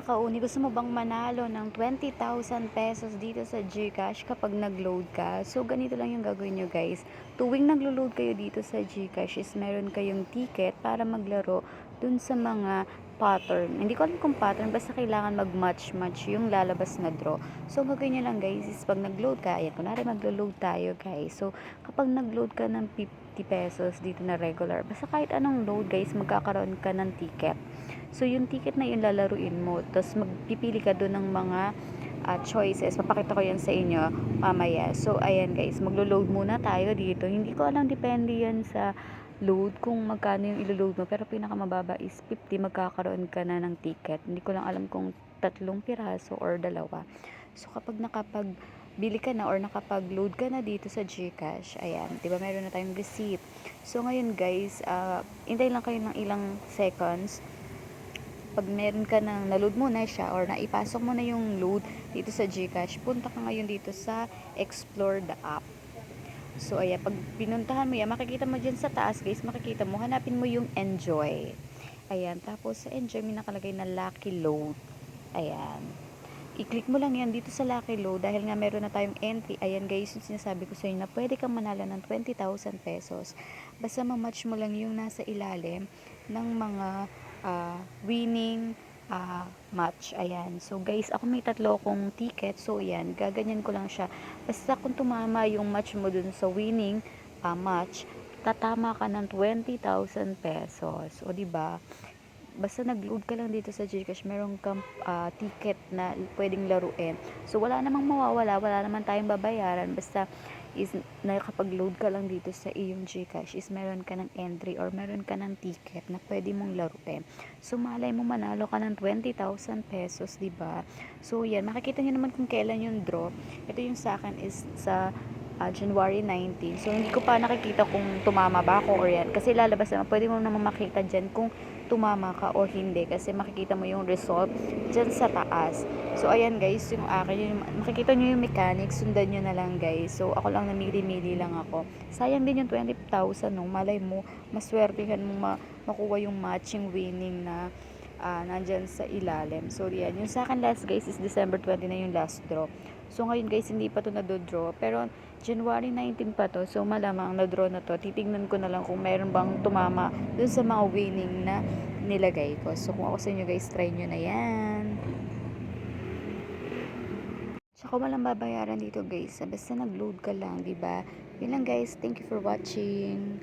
mga kauni, gusto mo bang manalo ng 20,000 pesos dito sa GCash kapag nag-load ka? So, ganito lang yung gagawin nyo guys. Tuwing naglo-load kayo dito sa GCash is meron kayong ticket para maglaro dun sa mga pattern. Hindi ko alam kung pattern, basta kailangan mag-match-match yung lalabas na draw. So, gagawin nyo lang guys is pag nag-load ka, ayan, kunwari maglo-load tayo guys. So, kapag nag-load ka ng 50 pesos dito na regular, basta kahit anong load guys, magkakaroon ka ng ticket. So, yung ticket na yun lalaruin mo. Tapos, magpipili ka doon ng mga choices. Papakita ko yan sa inyo mamaya. So, ayan guys. Maglo-load muna tayo dito. Hindi ko alam, depende yan sa load kung magkano yung ilo-load mo. Pero pinakamababa is 50. Magkakaroon ka na ng ticket. Hindi ko lang alam kung 3 piraso or 2. So, kapag bili ka na or nakapag-load ka na dito sa GCash, ayan, 'di ba meron na tayong receipt. So ngayon guys, hintay lang kayo ng ilang seconds. Pag meron ka ng na-load mo na siya or naipasok mo na yung load dito sa GCash, punta ka ngayon dito sa Explore the app. So, ayan, pag pinuntahan mo yan, makikita mo dyan sa taas, guys, makikita mo, hanapin mo yung Enjoy. Ayan, tapos sa Enjoy, may nakalagay na Lucky Load. Ayan. I-click mo lang yan dito sa Lucky Load dahil nga meron na tayong entry. Ayan guys, yung sinasabi ko sa inyo na pwede kang manalo ng 20,000 pesos. Basta ma-match mo lang yung nasa ilalim ng mga winning match. Ayan. So guys, ako may 3 akong ticket. So ayan, gaganyan ko lang siya. Basta kung tumama yung match mo dun sa winning match, tatama ka ng 20,000 pesos. O, diba? Basta nag-load ka lang dito sa GCash, meron kang ticket na pwedeng laruin. So, wala namang mawawala, wala naman tayong babayaran. Basta is nakapag-load ka lang dito sa iyong GCash is meron ka ng entry or meron ka ng ticket na pwede mong laruin. So, malay mo manalo ka ng 20,000 pesos, diba? So, yan. Makikita nyo naman kung kailan yung draw. Ito yung sa akin is sa January 19. So, hindi ko pa nakikita kung tumama ba ako or yan. Kasi lalabas naman, pwede mo naman makita dyan kung tumama ka o hindi. Kasi makikita mo yung result dyan sa taas. So, ayan guys, yung akin, yung, makikita nyo yung mechanics, sundan nyo na lang guys. So, ako lang namili-mili lang ako. Sayang din yung 20,000, no? Malay mo, maswertihan mo makuha yung matching winning na nandyan sa ilalim. So, yan. Yung sa akin last guys is December 20 na yung last draw. So, ngayon guys, hindi pa to na-draw. Pero, January 19 pa to. So, malamang na-draw na to. Titignan ko na lang kung meron bang tumama dun sa mga winning na nilagay ko. So, kung ako sa inyo guys, try nyo na yan. Tsaka walang babayaran dito guys. Basta nag-load ka lang, diba? Yun lang guys. Thank you for watching.